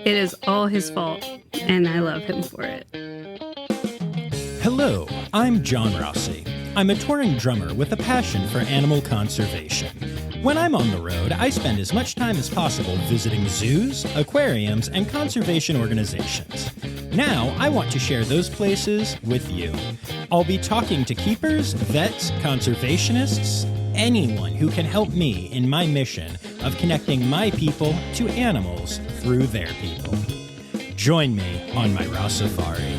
It is all his fault, and I love him for it. Hello, I'm John Rossi. I'm a touring drummer with a passion for animal conservation. When I'm on the road, I spend as much time as possible visiting zoos, aquariums, and conservation organizations. Now, I want to share those places with you. I'll be talking to keepers, vets, conservationists, anyone who can help me in my mission of connecting my people to animals through their people. Join me on my Rossifari.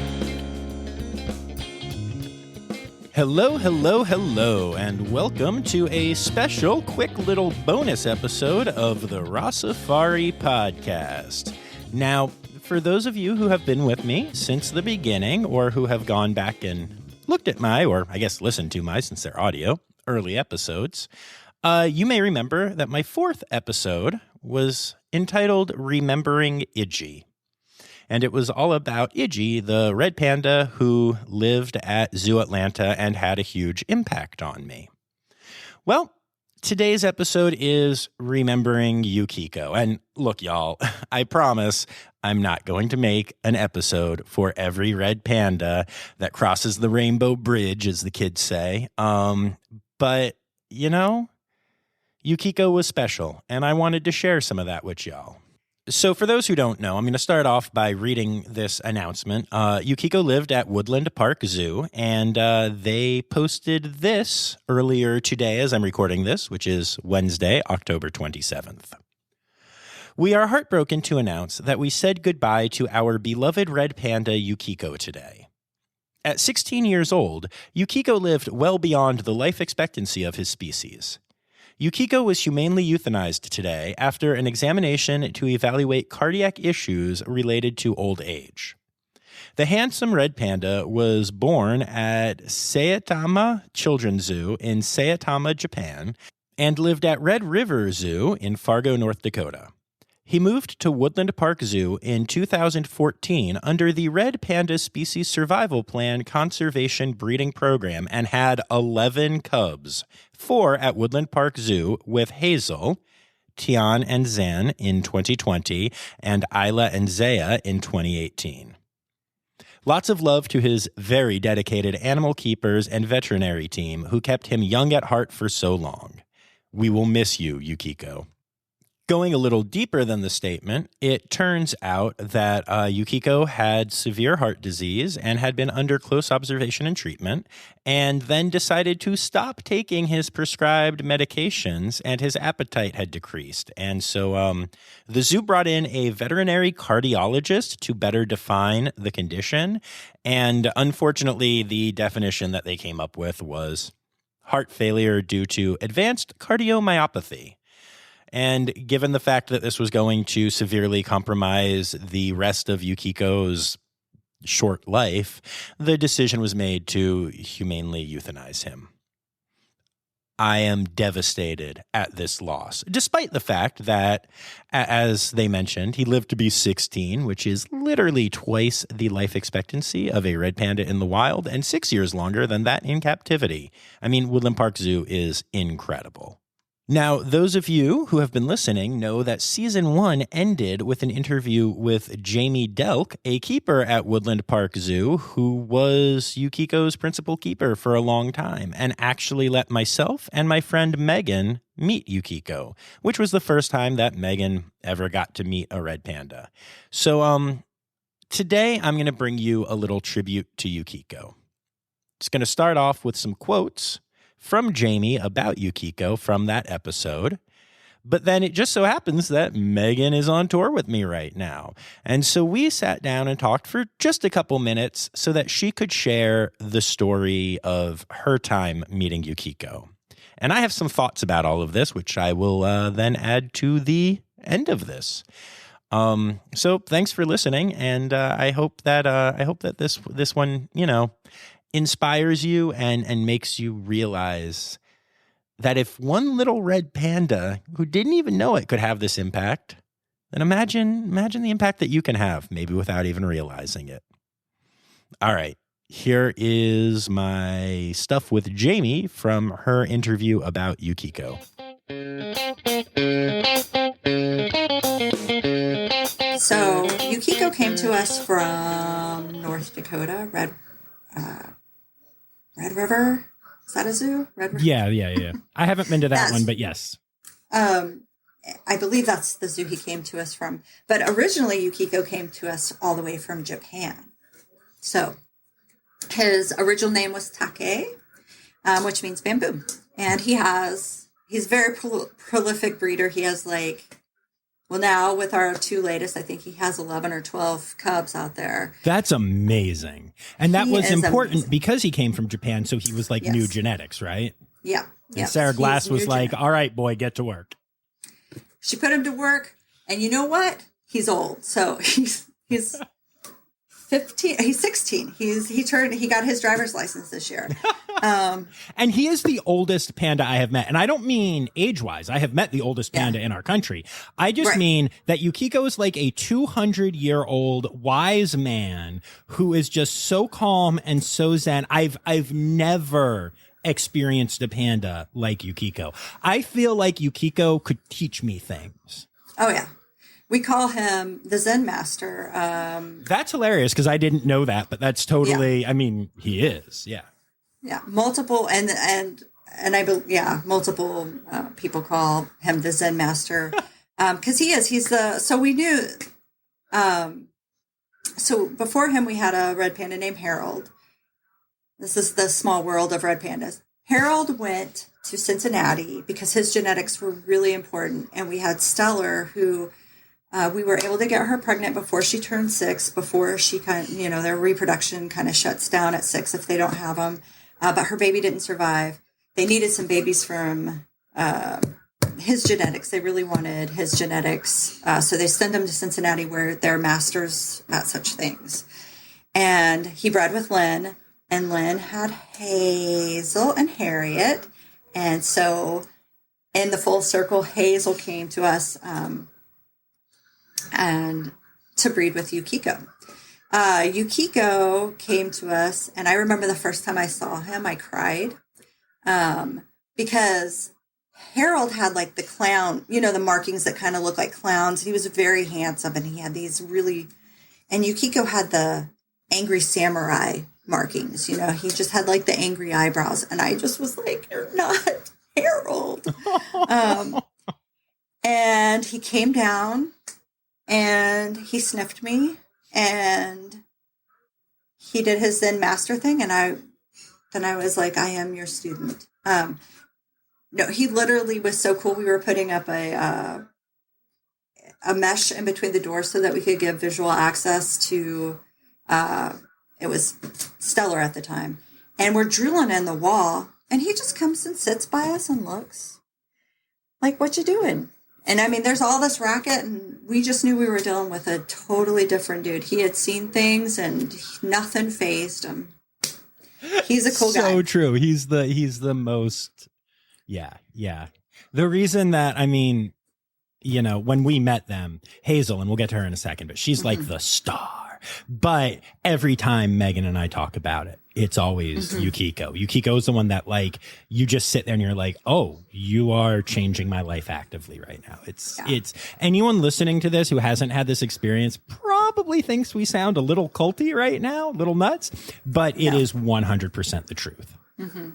Hello, and welcome to a special, quick little bonus episode of the Rossifari podcast. Now, for those of you who have been with me since the beginning, or who have gone back and looked at my, or I guess listened to my, since they're audio, early episodes, you may remember that my fourth episode was entitled Remembering Iggy. And it was all about Iggy, the red panda who lived at Zoo Atlanta and had a huge impact on me. Well, today's episode is Remembering Yukiko. And look, y'all, I promise I'm not going to make an episode for every red panda that crosses the rainbow bridge, as the kids say. But, you know, Yukiko was special, and I wanted to share some of that with y'all. So for those who don't know, I'm going to start off by reading this announcement. Yukiko lived at Woodland Park Zoo, and they posted this earlier today as I'm recording this, which is Wednesday, October 27th. We are heartbroken to announce that we said goodbye to our beloved red panda Yukiko today. At 16 years old, Yukiko lived well beyond the life expectancy of his species. Yukiko was humanely euthanized today after an examination to evaluate cardiac issues related to old age. The handsome red panda was born at Saitama Children's Zoo in Saitama, Japan, and lived at Red River Zoo in Fargo, North Dakota. He moved to Woodland Park Zoo in 2014 under the Red Panda Species Survival Plan Conservation Breeding Program and had 11 cubs, 4 at Woodland Park Zoo with Hazel, Tian and Zan in 2020, and Isla and Zaya in 2018. Lots of love to his very dedicated animal keepers and veterinary team who kept him young at heart for so long. We will miss you, Yukiko. Going a little deeper than the statement, it turns out that Yukiko had severe heart disease and had been under close observation and treatment, and then decided to stop taking his prescribed medications, and his appetite had decreased. And so the zoo brought in a veterinary cardiologist to better define the condition, and unfortunately, the definition that they came up with was heart failure due to advanced cardiomyopathy. And given the fact that this was going to severely compromise the rest of Yukiko's short life, the decision was made to humanely euthanize him. I am devastated at this loss, despite the fact that, as they mentioned, he lived to be 16, which is literally twice the life expectancy of a red panda in the wild and 6 years longer than that in captivity. I mean, Woodland Park Zoo is incredible. Now, those of you who have been listening know that Season 1 ended with an interview with Jamie Delk, a keeper at Woodland Park Zoo, who was Yukiko's principal keeper for a long time, and actually let myself and my friend Megan meet Yukiko, which was the first time that Megan ever got to meet a red panda. So today I'm going to bring you a little tribute to Yukiko. It's going to start off with some quotes from Jamie about Yukiko from that episode. But then it just so happens that Megan is on tour with me right now. And so we sat down and talked for just a couple minutes so that she could share the story of her time meeting Yukiko. And I have some thoughts about all of this, which I will then add to the end of this. So thanks for listening. And I hope that this one, you know, inspires you and makes you realize that if one little red panda who didn't even know it could have this impact, then imagine the impact that you can have, maybe without even realizing it. All right, here is my stuff with Jamie from her interview about Yukiko. So came to us from North Dakota, Red River. Is that a zoo? Red River? Yeah. I haven't been to that That's- one, but yes. I believe that's the zoo he came to us from. But originally, Yukiko came to us all the way from Japan. So his original name was Take, which means bamboo. And he's a very prolific breeder. He has now with our 2 latest, I think he has 11 or 12 cubs out there. That's amazing. And that was important amazing. because he came from Japan. So he was like new genetics, right? Yeah. And Sarah Glass was like, all right, boy, get to work. She put him to work. And you know what? He's old. So he's 15. He's 16. He got his driver's license this year. And he is the oldest panda I have met. And I don't mean age-wise. I have met the oldest panda in our country. I just mean that Yukiko is like a 200-year-old wise man who is just so calm and so zen. I've never experienced a panda like Yukiko. I feel like Yukiko could teach me things. Oh, yeah. We call him the Zen Master. That's hilarious because I didn't know that, but that's totally, I mean, he is. Yeah. Yeah. Multiple multiple people call him the Zen Master. Cause so we knew, so before him, we had a red panda named Harold. This is the small world of red pandas. Harold went to Cincinnati because his genetics were really important. And we had Stellar, who we were able to get her pregnant before she turned 6, before she their reproduction kind of shuts down at 6 if they don't have them. But her baby didn't survive. They needed some babies from his genetics. They really wanted his genetics. So they send him to Cincinnati where they're masters at such things. And he bred with Lynn. And Lynn had Hazel and Harriet. And so in the full circle, Hazel came to us and to breed with Yukiko. Yukiko came to us, and I remember the first time I saw him, I cried because Harold had like the clown, the markings that kind of look like clowns. He was very handsome, and he had these and Yukiko had the angry samurai markings. He just had like the angry eyebrows, and I just was like, "You're not Harold." And he came down, and he sniffed me, and he did his Zen master thing. And I was like, I am your student. No, he literally was so cool. We were putting up a mesh in between the doors so that we could give visual access to, it was Stellar at the time. And we're drilling in the wall, and he just comes and sits by us and looks like, what you doing? And I mean, there's all this racket, and we just knew we were dealing with a totally different dude. He had seen things, and nothing fazed him. He's a cool guy. So true. He's the most. Yeah. The reason that, I mean, when we met them, Hazel, and we'll get to her in a second, but she's like the star. But every time Megan and I talk about it, it's always Yukiko. Yukiko is the one that you just sit there and you're like, oh, you are changing my life actively right now. It's anyone listening to this who hasn't had this experience probably thinks we sound a little culty right now, a little nuts, but it is 100% the truth. Mm-hmm.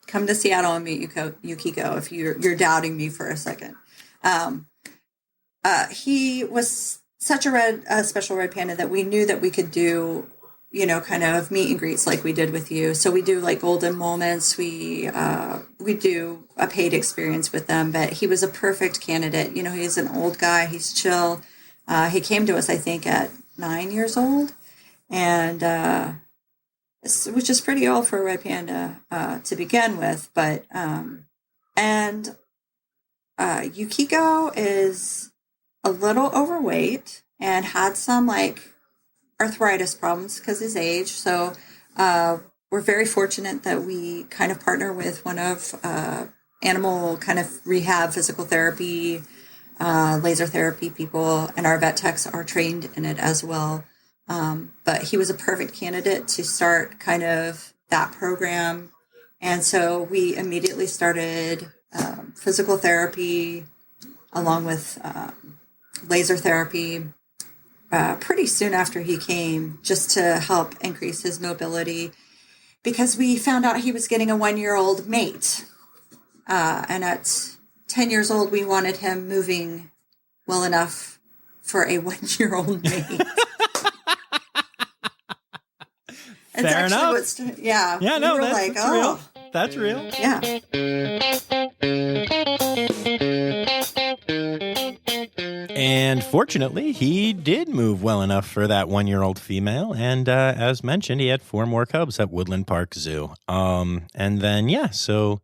Come to Seattle and meet Yukiko if you're doubting me for a second. He was such a special red panda that we knew that we could do, kind of meet and greets like we did with you. So we do like golden moments. We do a paid experience with them, but he was a perfect candidate. He's an old guy. He's chill. He came to us, I think, at 9 years old, and which is pretty old for a red panda to begin with. But Yukiko is a little overweight and had some arthritis problems because his age. So we're very fortunate that we kind of partner with one of animal kind of rehab, physical therapy, laser therapy people, and our vet techs are trained in it as well. But he was a perfect candidate to start kind of that program. And so we immediately started physical therapy along with laser therapy. pretty soon after he came, just to help increase his mobility, because we found out he was getting a 1-year-old mate. And at 10 years old, we wanted him moving well enough for a 1-year-old mate. Fair enough. Yeah. Yeah, no, that's real. That's real. Yeah. And fortunately, he did move well enough for that 1-year-old female. And as mentioned, he had 4 more cubs at Woodland Park Zoo. And then, so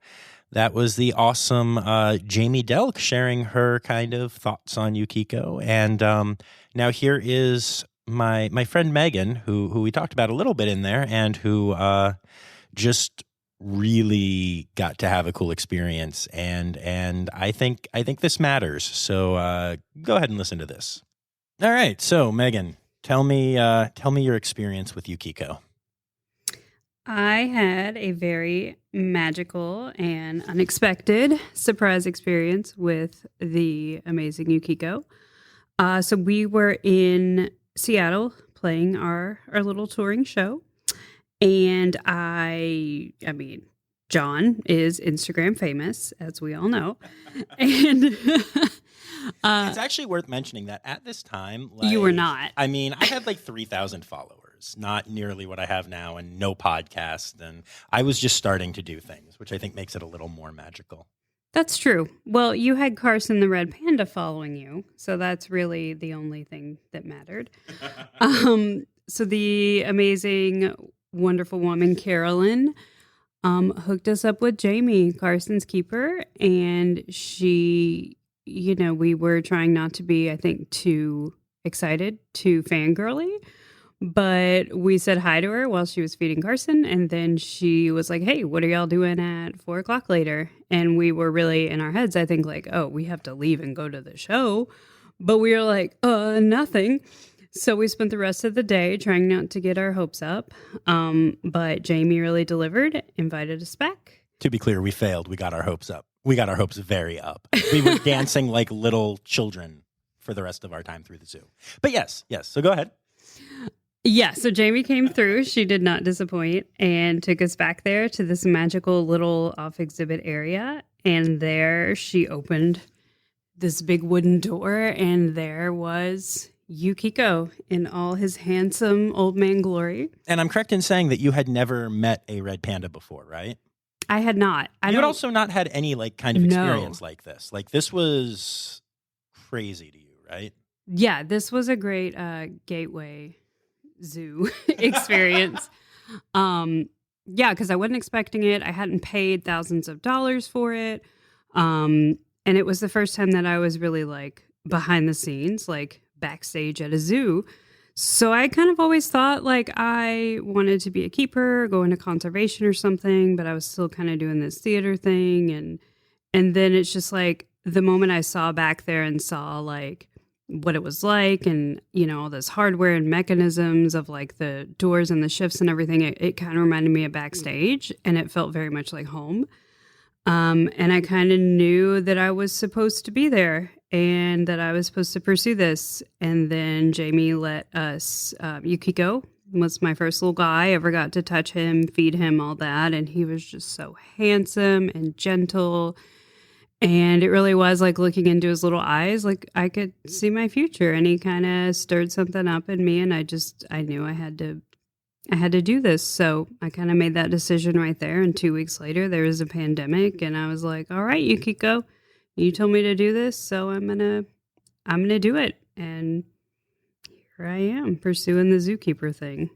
that was the awesome Jamie Delk sharing her kind of thoughts on Yukiko. And now here is my friend Megan, who we talked about a little bit in there, and who just really got to have a cool experience. And I think this matters. So go ahead and listen to this. All right. So Megan, tell me your experience with Yukiko. I had a very magical and unexpected surprise experience with the amazing Yukiko. So we were in Seattle playing our little touring show. And I mean, John is Instagram famous, as we all know. And it's actually worth mentioning that at this time, you were not. I mean, I had like 3,000 followers, not nearly what I have now, and no podcast. And I was just starting to do things, which I think makes it a little more magical. That's true. Well, you had Carson the red panda following you, so that's really the only thing that mattered. So the amazing, wonderful woman, Carolyn, hooked us up with Jamie, Carson's keeper, and she, we were trying not to be, I think, too excited, too fangirly, but we said hi to her while she was feeding Carson, and then she was like, hey, what are y'all doing at 4 o'clock later? And we were really in our heads, I think, like, oh, we have to leave and go to the show, but we were like, nothing. So we spent the rest of the day trying not to get our hopes up, but Jamie really delivered, invited us back. To be clear, we failed. We got our hopes up. We got our hopes very up. We were dancing like little children for the rest of our time through the zoo. But yes. So go ahead. Yeah, so Jamie came through. She did not disappoint and took us back there to this magical little off-exhibit area. And there she opened this big wooden door, and there was Yukiko in all his handsome old man glory. And I'm correct in saying that you had never met a red panda before, right? I had not. You had also not had any kind of experience like this. Like, this was crazy to you, right? Yeah, this was a great gateway zoo experience. Because I wasn't expecting it. I hadn't paid thousands of dollars for it. And it was the first time that I was really behind the scenes, backstage at a zoo. So I kind of always thought I wanted to be a keeper, go into conservation or something, but I was still kind of doing this theater thing. And then it's just the moment I saw back there and saw what it was like, and all this hardware and mechanisms of the doors and the shifts and everything, it kind of reminded me of backstage, and it felt very much like home. And I kind of knew that I was supposed to be there and that I was supposed to pursue this. And then Jamie let us, Yukiko was my first little guy. I ever got to touch him, feed him, all that. And he was just so handsome and gentle. And it really was looking into his little eyes, I could see my future. And he kind of stirred something up in me. And I knew I had to do this. So I kind of made that decision right there. And 2 weeks later, there was a pandemic. And I was like, all right, Yukiko, you told me to do this. So I'm going to do it. And here I am pursuing the zookeeper thing.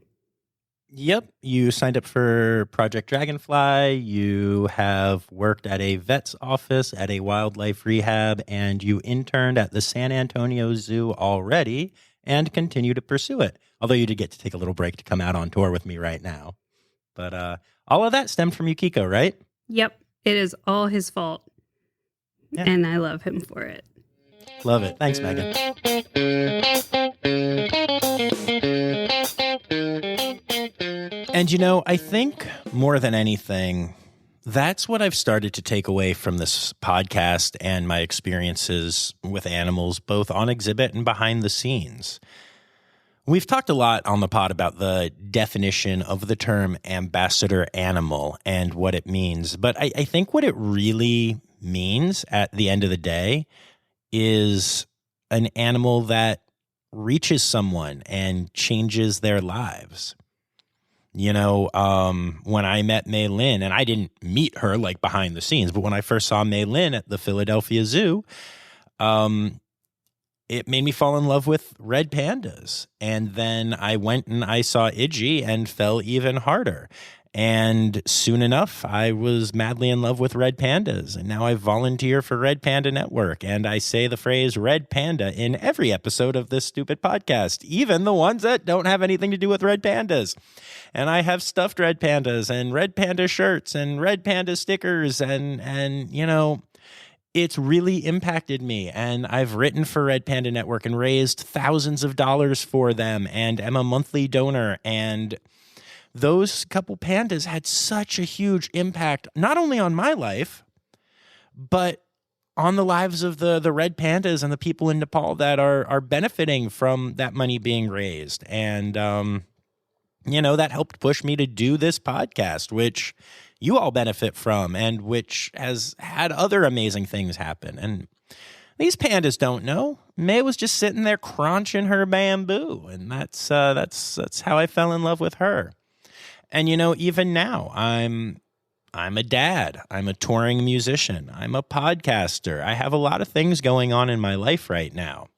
Yep. You signed up for Project Dragonfly. You have worked at a vet's office, at a wildlife rehab, and you interned at the San Antonio Zoo already and continue to pursue it. Although you did get to take a little break to come out on tour with me right now. But all of that stemmed from Yukiko, right? Yep. It is all his fault. Yeah. And I love him for it. Love it. Thanks, Megan. And I think more than anything, that's what I've started to take away from this podcast and my experiences with animals, both on exhibit and behind the scenes. We've talked a lot on the pod about the definition of the term ambassador animal and what it means. But I think what it really means at the end of the day is an animal that reaches someone and changes their lives. You know, when I met Mei Lin, and I didn't meet her like behind the scenes, but when I first saw Mei Lin at the Philadelphia Zoo, it made me fall in love with red pandas. And then I went and I saw Iggy and fell even harder. And soon enough, I was madly in love with red pandas. And now I volunteer for Red Panda Network. And I say the phrase red panda in every episode of this stupid podcast, even the ones that don't have anything to do with red pandas. And I have stuffed red pandas and red panda shirts and red panda stickers. And you know, it's really impacted me, and I've written for Red Panda Network and raised thousands of dollars for them and am a monthly donor. And those couple pandas had such a huge impact, not only on my life, but on the lives of the red pandas and the people in Nepal that are benefiting from that money being raised. And, you know, that helped push me to do this podcast, which you all benefit from, and which has had other amazing things happen. And these pandas don't know. May was just sitting there crunching her bamboo, and that's how I fell in love with her. And you know, even now, I'm a dad. I'm a touring musician. I'm a podcaster. I have a lot of things going on in my life right now.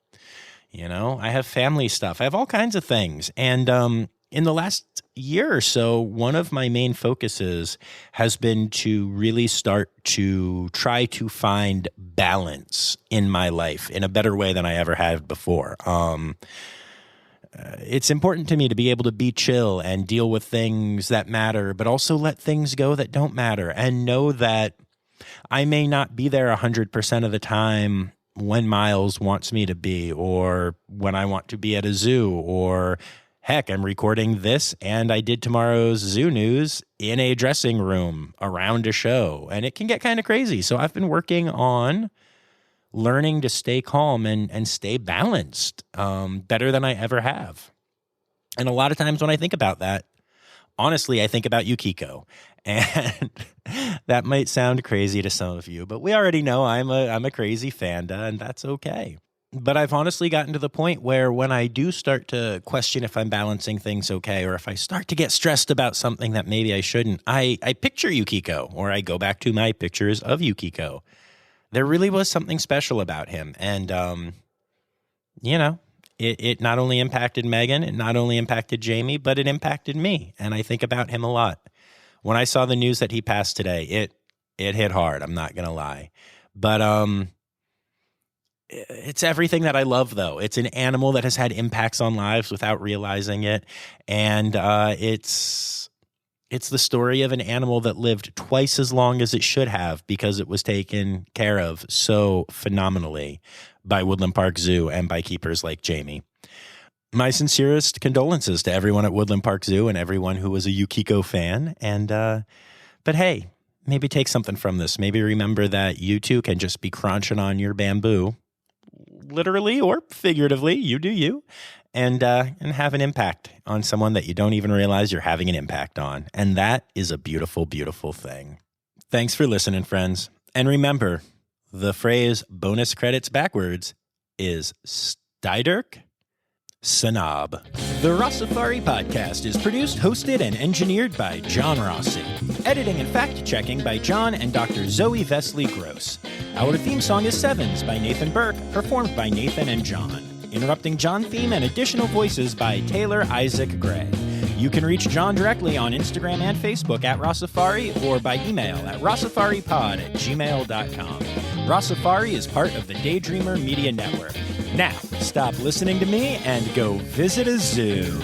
You know, I have family stuff. I have all kinds of things, and in the last year or so, one of my main focuses has been to really start to try to find balance in my life in a better way than I ever had before. It's important to me to be able to be chill and deal with things that matter, but also let things go that don't matter, and know that I may not be there 100% of the time when Miles wants me to be, or when I want to be at a zoo, or heck, I'm recording this and I did tomorrow's zoo news in a dressing room around a show, and it can get kind of crazy. So I've been working on learning to stay calm and stay balanced better than I ever have. And a lot of times when I think about that, honestly, I think about Yukiko. And that might sound crazy to some of you, but we already know I'm a crazy fanda, and that's okay. But I've honestly gotten to the point where when I do start to question if I'm balancing things okay, or if I start to get stressed about something that maybe I shouldn't, I picture Yukiko, or I go back to my pictures of Yukiko. There really was something special about him. And, you know, it not only impacted Megan, it not only impacted Jamie, but it impacted me. And I think about him a lot. When I saw the news that he passed today, it hit hard. I'm not going to lie. But, it's everything that I love, though. It's an animal that has had impacts on lives without realizing it. And it's the story of an animal that lived twice as long as it should have because it was taken care of so phenomenally by Woodland Park Zoo and by keepers like Jamie. My sincerest condolences to everyone at Woodland Park Zoo and everyone who was a Yukiko fan. And but hey, maybe take something from this. Maybe remember that you too can just be crunching on your bamboo, literally or figuratively, you do you, and have an impact on someone that you don't even realize you're having an impact on. And that is a beautiful, beautiful thing. Thanks for listening, friends. And remember, the phrase bonus credits backwards is Steiderk Sanab. The Rossifari podcast is produced, hosted, and engineered by John Rossi. Editing and fact-checking by John and Dr. Zoe Vesley Gross. Our theme song is Sevens by Nathan Burke, performed by Nathan and John. Interrupting John theme and additional voices by Taylor Isaac Gray. You can reach John directly on Instagram and Facebook at Rossifari, or by email at rossifaripod@gmail.com. Rossifari is part of the Daydreamer Media Network. Now, stop listening to me and go visit a zoo.